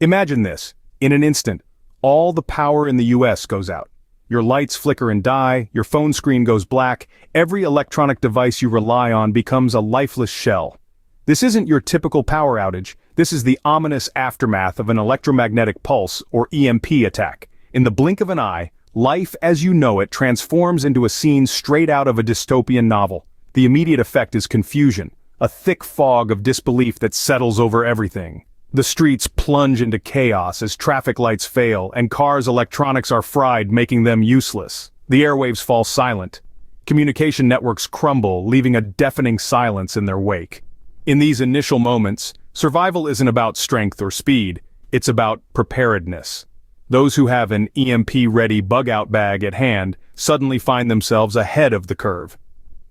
Imagine this. In an instant, all the power in the US goes out. Your lights flicker and die, your phone screen goes black, every electronic device you rely on becomes a lifeless shell. This isn't your typical power outage, this is the ominous aftermath of an electromagnetic pulse, or EMP attack. In the blink of an eye, life as you know it transforms into a scene straight out of a dystopian novel. The immediate effect is confusion, a thick fog of disbelief that settles over everything. The streets plunge into chaos as traffic lights fail and cars' electronics are fried, making them useless. The airwaves fall silent. Communication networks crumble, leaving a deafening silence in their wake. In these initial moments, survival isn't about strength or speed, it's about preparedness. Those who have an EMP-ready bug-out bag at hand suddenly find themselves ahead of the curve.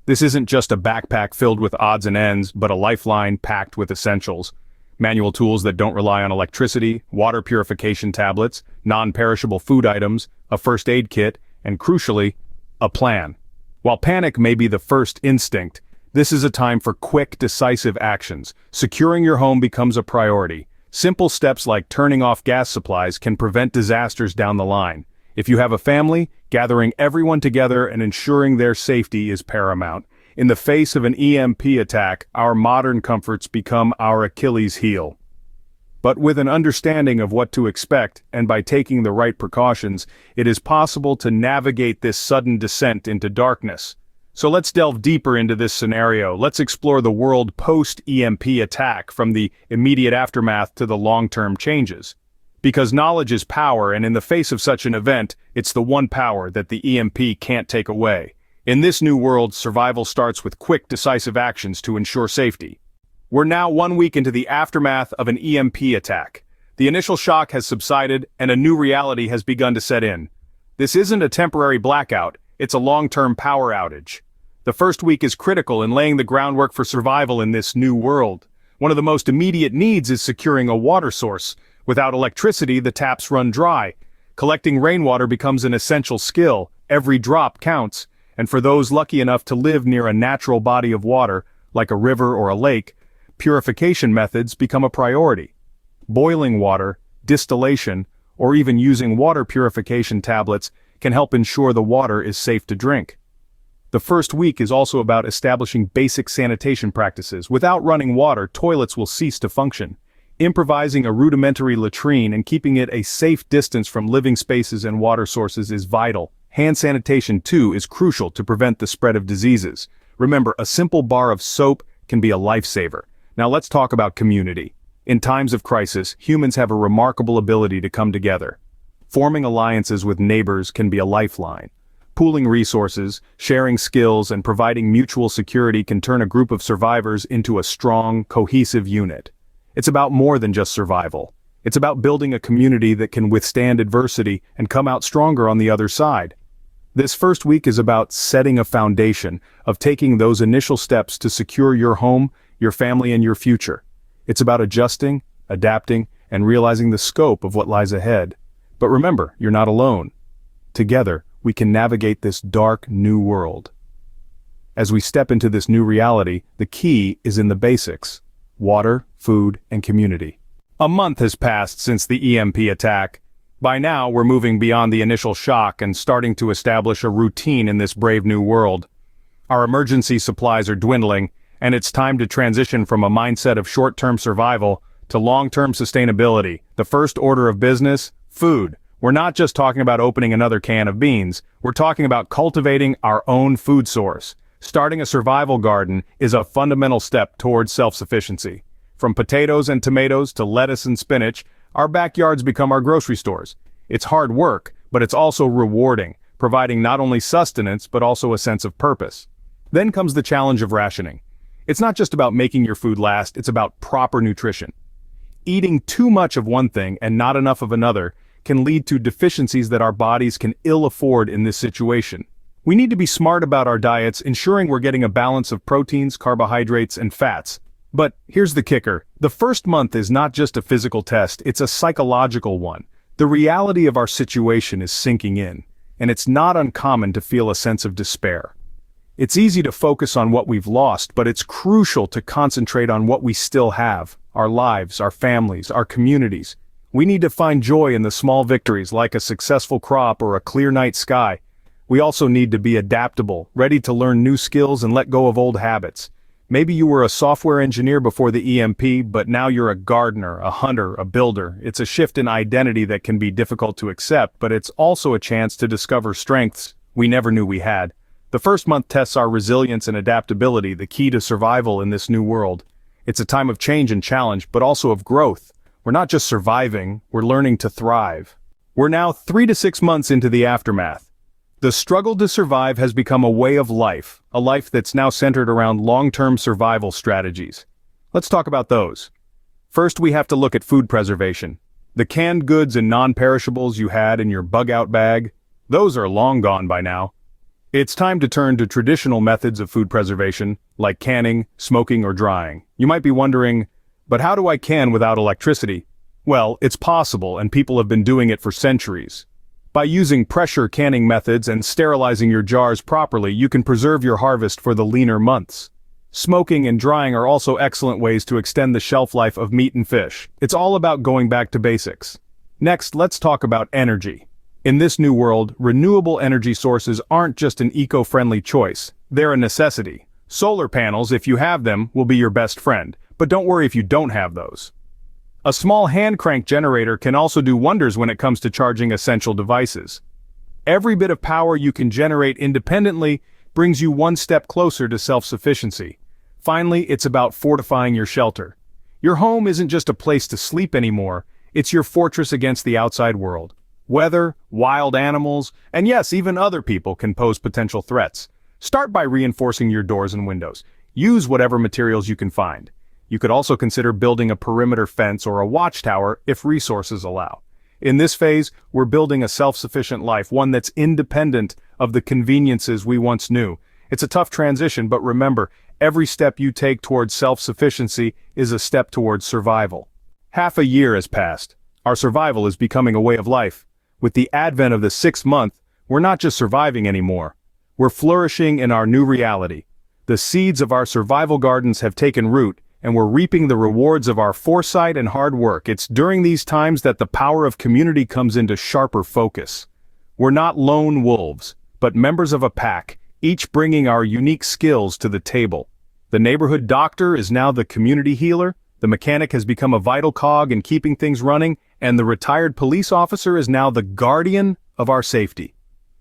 This isn't just a backpack filled with odds and ends, but a lifeline packed with essentials. Manual tools that don't rely on electricity, water purification tablets, non-perishable food items, a first aid kit, and crucially, a plan. While panic may be the first instinct, this is a time for quick, decisive actions. Securing your home becomes a priority. Simple steps like turning off gas supplies can prevent disasters down the line. If you have a family, gathering everyone together and ensuring their safety is paramount. In the face of an EMP attack, our modern comforts become our Achilles heel. But with an understanding of what to expect, and by taking the right precautions, it is possible to navigate this sudden descent into darkness. So let's delve deeper into this scenario. Let's explore the world post-EMP attack, from the immediate aftermath to the long-term changes. Because knowledge is power, and in the face of such an event, it's the one power that the EMP can't take away. In this new world, survival starts with quick, decisive actions to ensure safety. We're now 1 week into the aftermath of an EMP attack. The initial shock has subsided, and a new reality has begun to set in. This isn't a temporary blackout, it's a long-term power outage. The first week is critical in laying the groundwork for survival in this new world. One of the most immediate needs is securing a water source. Without electricity, the taps run dry. Collecting rainwater becomes an essential skill. Every drop counts. And for those lucky enough to live near a natural body of water, like a river or a lake, purification methods become a priority. Boiling water, distillation, or even using water purification tablets can help ensure the water is safe to drink. The first week is also about establishing basic sanitation practices. Without running water, toilets will cease to function. Improvising a rudimentary latrine and keeping it a safe distance from living spaces and water sources is vital. Hand sanitation, too, is crucial to prevent the spread of diseases. Remember, a simple bar of soap can be a lifesaver. Now let's talk about community. In times of crisis, humans have a remarkable ability to come together. Forming alliances with neighbors can be a lifeline. Pooling resources, sharing skills, and providing mutual security can turn a group of survivors into a strong, cohesive unit. It's about more than just survival. It's about building a community that can withstand adversity and come out stronger on the other side. This first week is about setting a foundation, of taking those initial steps to secure your home, your family, and your future. It's about adjusting, adapting, and realizing the scope of what lies ahead. But remember, you're not alone. Together, we can navigate this dark new world. As we step into this new reality, the key is in the basics: water, food, and community. A month has passed since the EMP attack. By now, we're moving beyond the initial shock and starting to establish a routine in this brave new world. Our emergency supplies are dwindling, and it's time to transition from a mindset of short-term survival to long-term sustainability. The first order of business: food. We're not just talking about opening another can of beans, we're talking about cultivating our own food source. Starting a survival garden is a fundamental step towards self-sufficiency. From potatoes and tomatoes to lettuce and spinach, our backyards become our grocery stores. It's hard work, but it's also rewarding, providing not only sustenance but also a sense of purpose. Then comes the challenge of rationing. It's not just about making your food last, it's about proper nutrition. Eating too much of one thing and not enough of another can lead to deficiencies that our bodies can ill afford in this situation. We need to be smart about our diets, ensuring we're getting a balance of proteins, carbohydrates, and fats. But here's the kicker. The first month is not just a physical test, it's a psychological one. The reality of our situation is sinking in, and it's not uncommon to feel a sense of despair. It's easy to focus on what we've lost, but it's crucial to concentrate on what we still have: our lives, our families, our communities. We need to find joy in the small victories like a successful crop or a clear night sky. We also need to be adaptable, ready to learn new skills and let go of old habits. Maybe you were a software engineer before the EMP, but now you're a gardener, a hunter, a builder. It's a shift in identity that can be difficult to accept, but it's also a chance to discover strengths we never knew we had. The first month tests our resilience and adaptability, the key to survival in this new world. It's a time of change and challenge, but also of growth. We're not just surviving, we're learning to thrive. We're now 3 to 6 months into the aftermath. The struggle to survive has become a way of life, a life that's now centered around long-term survival strategies. Let's talk about those. First, we have to look at food preservation. The canned goods and non-perishables you had in your bug-out bag, those are long gone by now. It's time to turn to traditional methods of food preservation, like canning, smoking, or drying. You might be wondering, but how do I can without electricity? Well, it's possible, and people have been doing it for centuries. By using pressure canning methods and sterilizing your jars properly, you can preserve your harvest for the leaner months. Smoking and drying are also excellent ways to extend the shelf life of meat and fish. It's all about going back to basics. Next, let's talk about energy. In this new world, renewable energy sources aren't just an eco-friendly choice, they're a necessity. Solar panels, if you have them, will be your best friend, but don't worry if you don't have those. A small hand crank generator can also do wonders when it comes to charging essential devices. Every bit of power you can generate independently brings you one step closer to self-sufficiency. Finally, it's about fortifying your shelter. Your home isn't just a place to sleep anymore, it's your fortress against the outside world. Weather, wild animals, and yes, even other people can pose potential threats. Start by reinforcing your doors and windows. Use whatever materials you can find. You could also consider building a perimeter fence or a watchtower if resources allow. In this phase, we're building a self-sufficient life, one that's independent of the conveniences we once knew. It's a tough transition, but remember, every step you take towards self-sufficiency is a step towards survival. Half a year has passed. Our survival is becoming a way of life. With the advent of the 6th month, we're not just surviving anymore. We're flourishing in our new reality. The seeds of our survival gardens have taken root, and we're reaping the rewards of our foresight and hard work. It's during these times that the power of community comes into sharper focus. We're not lone wolves, but members of a pack, each bringing our unique skills to the table. The neighborhood doctor is now the community healer, the mechanic has become a vital cog in keeping things running, and the retired police officer is now the guardian of our safety.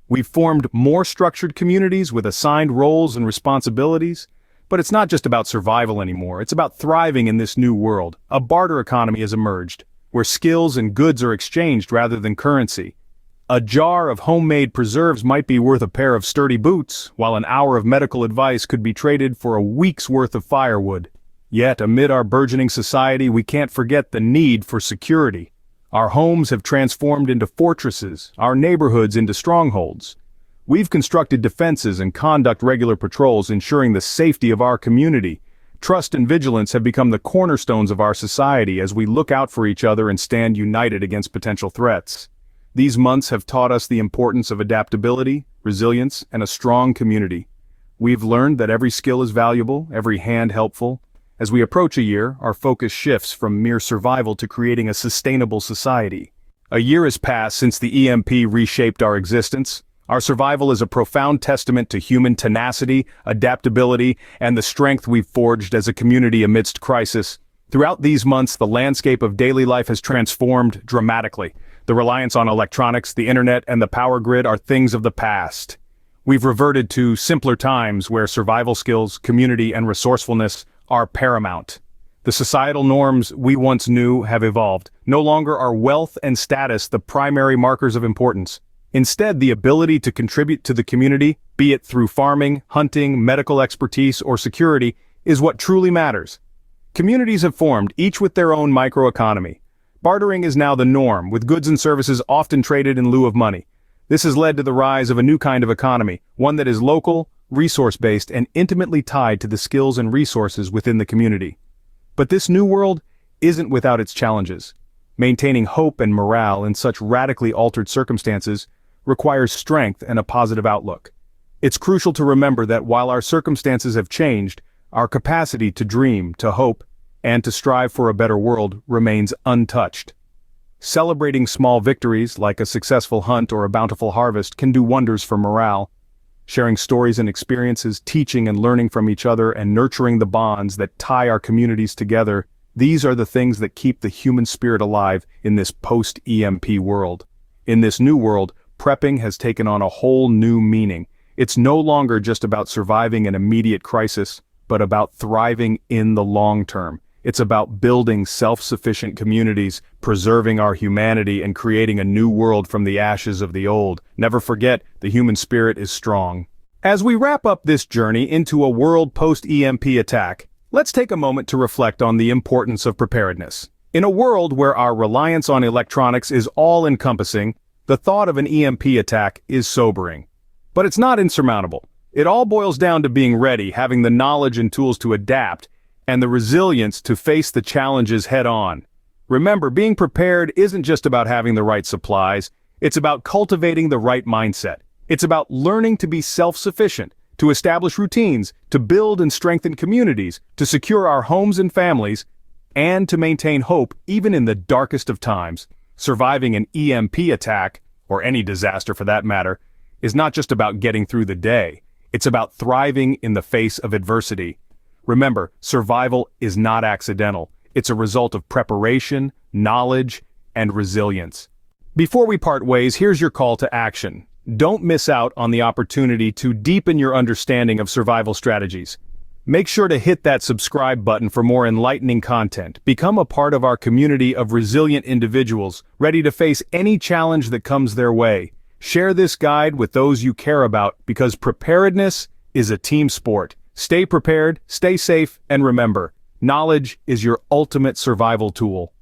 We've formed more structured communities with assigned roles and responsibilities. But it's not just about survival anymore, it's about thriving in this new world. A barter economy has emerged, where skills and goods are exchanged rather than currency. A jar of homemade preserves might be worth a pair of sturdy boots, while an hour of medical advice could be traded for a week's worth of firewood. Yet, amid our burgeoning society, we can't forget the need for security. Our homes have transformed into fortresses, our neighborhoods into strongholds. We've constructed defenses and conduct regular patrols, ensuring the safety of our community. Trust and vigilance have become the cornerstones of our society as we look out for each other and stand united against potential threats. These months have taught us the importance of adaptability, resilience, and a strong community. We've learned that every skill is valuable, every hand helpful. As we approach a year, our focus shifts from mere survival to creating a sustainable society. A year has passed since the EMP reshaped our existence. Our survival is a profound testament to human tenacity, adaptability, and the strength we've forged as a community amidst crisis. Throughout these months, the landscape of daily life has transformed dramatically. The reliance on electronics, the internet, and the power grid are things of the past. We've reverted to simpler times where survival skills, community, and resourcefulness are paramount. The societal norms we once knew have evolved. No longer are wealth and status the primary markers of importance. Instead, the ability to contribute to the community, be it through farming, hunting, medical expertise, or security, is what truly matters. Communities have formed, each with their own microeconomy. Bartering is now the norm, with goods and services often traded in lieu of money. This has led to the rise of a new kind of economy, one that is local, resource-based, and intimately tied to the skills and resources within the community. But this new world isn't without its challenges. Maintaining hope and morale in such radically altered circumstances requires strength and a positive outlook. It's crucial to remember that while our circumstances have changed, our capacity to dream, to hope, and to strive for a better world remains untouched. Celebrating small victories, like a successful hunt or a bountiful harvest, can do wonders for morale. Sharing stories and experiences, teaching and learning from each other, and nurturing the bonds that tie our communities together, these are the things that keep the human spirit alive in this post-EMP world. In this new world, prepping has taken on a whole new meaning. It's no longer just about surviving an immediate crisis, but about thriving in the long term. It's about building self-sufficient communities, preserving our humanity, and creating a new world from the ashes of the old. Never forget, the human spirit is strong. As we wrap up this journey into a world post-EMP attack, let's take a moment to reflect on the importance of preparedness. In a world where our reliance on electronics is all-encompassing, the thought of an EMP attack is sobering. But it's not insurmountable. It all boils down to being ready, having the knowledge and tools to adapt, and the resilience to face the challenges head-on. Remember, being prepared isn't just about having the right supplies, it's about cultivating the right mindset. It's about learning to be self-sufficient, to establish routines, to build and strengthen communities, to secure our homes and families, and to maintain hope even in the darkest of times. Surviving an EMP attack, or any disaster for that matter, is not just about getting through the day. It's about thriving in the face of adversity. Remember, survival is not accidental. It's a result of preparation, knowledge, and resilience. Before we part ways, here's your call to action. Don't miss out on the opportunity to deepen your understanding of survival strategies. Make sure to hit that subscribe button for more enlightening content. Become a part of our community of resilient individuals, ready to face any challenge that comes their way. Share this guide with those you care about, because preparedness is a team sport. Stay prepared, stay safe, and remember, knowledge is your ultimate survival tool.